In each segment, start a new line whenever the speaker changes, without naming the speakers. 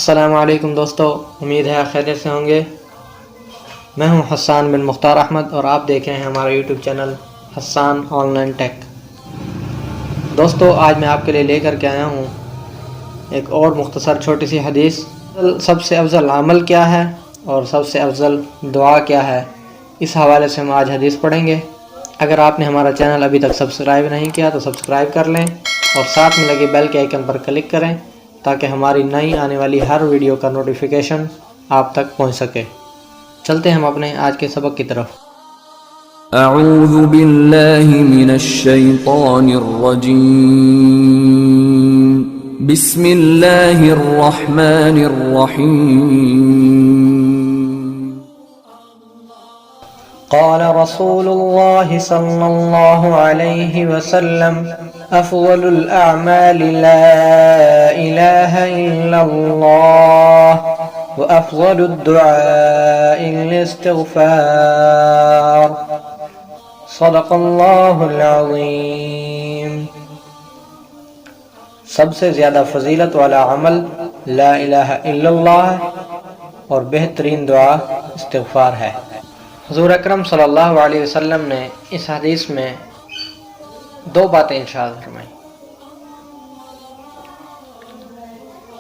السلام علیکم دوستو، امید ہے خیریت سے ہوں گے۔ میں ہوں حسان بن مختار احمد اور آپ دیکھ رہے ہیں ہمارا YouTube channel Hassan online tech. دوستو، آج میں آپ کے لیے لے کر کے آیا ہوں ایک اور مختصر چھوٹی سی حدیث۔ سب سے افضل عمل کیا ہے اور سب سے افضل دعا کیا ہے، اس حوالے سے ہم آج حدیث پڑھیں گے۔ اگر آپ نے ہمارا چینل ابھی تک سبسکرائب نہیں کیا تو سبسکرائب کر لیں اور ساتھ میں لگے بیل کے آئیکن پر کلک کریں تاکہ ہماری نئی آنے والی ہر ویڈیو کا نوٹیفیکیشن آپ تک پہنچ سکے۔ چلتے ہیں ہم اپنے آج کے سبق کی طرف۔
اعوذ باللہ من الشیطان الرجیم، بسم اللہ الرحمن الرحیم۔
قال رسول الله صلى الله عليه وسلم: أفضل الأعمال لا إله إلا الله، وأفضل الدعاء الاستغفار، صدق الله العظيم۔ سب سے زیادہ فضیلت والا عمل لا الہ الا اللہ اور بہترین دعا استغفار ہے۔ حضور اکرم صلی اللہ علیہ وسلم نے اس حدیث میں دو باتیں ارشاد فرمائیں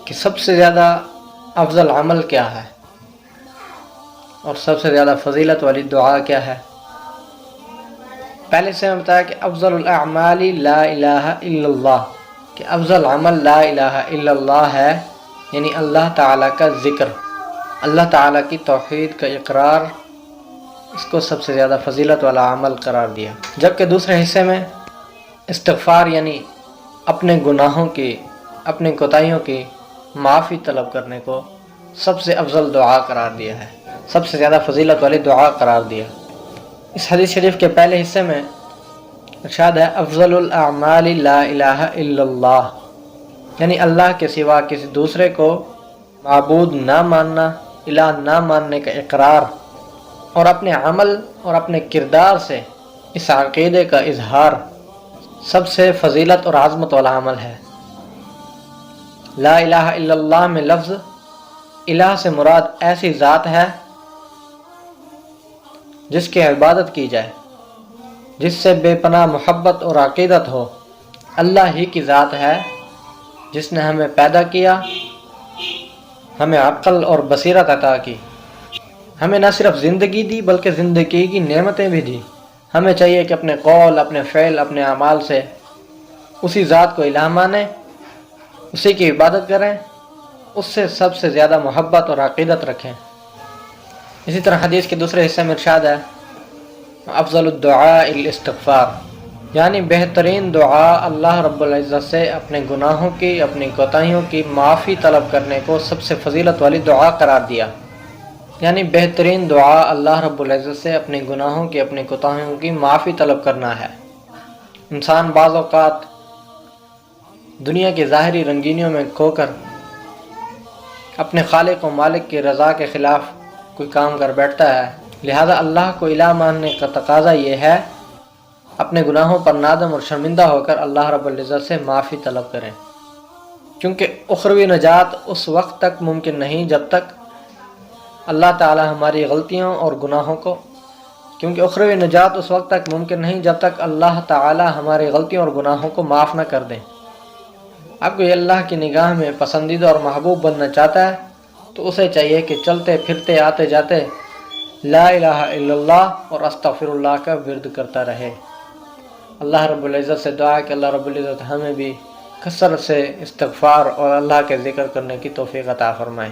کہ سب سے زیادہ افضل عمل کیا ہے اور سب سے زیادہ فضیلت والی دعا کیا ہے۔ پہلے سے ہمیں بتایا کہ افضل الاعمال لا الہ الا اللہ، کہ افضل عمل لا الہ الا اللہ ہے، یعنی اللہ تعالیٰ کا ذکر، اللہ تعالیٰ کی توحید کا اقرار، اس کو سب سے زیادہ فضیلت والا عمل قرار دیا۔ جبکہ دوسرے حصے میں استغفار یعنی اپنے گناہوں کی، اپنی کوتاہیوں کی معافی طلب کرنے کو سب سے افضل دعا قرار دیا ہے، سب سے زیادہ فضیلت والی دعا قرار دیا۔ اس حدیث شریف کے پہلے حصے میں ارشاد ہے افضل الاعمال لا الہ الا اللہ، یعنی اللہ کے سوا کسی دوسرے کو معبود نہ ماننا، الہ نہ ماننے کا اقرار اور اپنے عمل اور اپنے کردار سے اس عقیدے کا اظہار سب سے فضیلت اور عظمت والا عمل ہے۔ لا الہ الا اللہ میں لفظ الہ سے مراد ایسی ذات ہے جس کی عبادت کی جائے، جس سے بے پناہ محبت اور عقیدت ہو۔ اللہ ہی کی ذات ہے جس نے ہمیں پیدا کیا، ہمیں عقل اور بصیرت عطا کی، ہمیں نہ صرف زندگی دی بلکہ زندگی کی نعمتیں بھی دی۔ ہمیں چاہیے کہ اپنے قول، اپنے فعل، اپنے اعمال سے اسی ذات کو الہ مانیں، اسی کی عبادت کریں، اس سے سب سے زیادہ محبت اور عقیدت رکھیں۔ اسی طرح حدیث کے دوسرے حصے میں ارشاد ہے افضل الدعاء الاستغفار، یعنی بہترین دعا اللہ رب العزت سے اپنے گناہوں کی، اپنی کوتاہیوں کی معافی طلب کرنے کو سب سے فضیلت والی دعا قرار دیا۔ یعنی بہترین دعا اللہ رب العزت سے اپنے گناہوں کی، اپنی کوتاہیوں کی معافی طلب کرنا ہے۔ انسان بعض اوقات دنیا کی ظاہری رنگینیوں میں کھو کر اپنے خالق و مالک کی رضا کے خلاف کوئی کام کر بیٹھتا ہے، لہذا اللہ کو الہ ماننے کا تقاضا یہ ہے اپنے گناہوں پر نادم اور شرمندہ ہو کر اللہ رب العزت سے معافی طلب کریں، کیونکہ اخروی نجات اس وقت تک ممکن نہیں جب تک اللہ تعالی ہماری غلطیوں اور گناہوں کو اللہ تعالی ہماری غلطیوں اور گناہوں کو معاف نہ کر دیں۔ اب کوئی اللہ کی نگاہ میں پسندیدہ اور محبوب بننا چاہتا ہے تو اسے چاہیے کہ چلتے پھرتے آتے جاتے لا الہ الا اللہ اور استغفر اللہ کا ورد کرتا رہے۔ اللہ رب العزت سے دعا ہے کہ اللہ رب العزت ہمیں بھی کثرت سے استغفار اور اللہ کے ذکر کرنے کی توفیق عطا فرمائے۔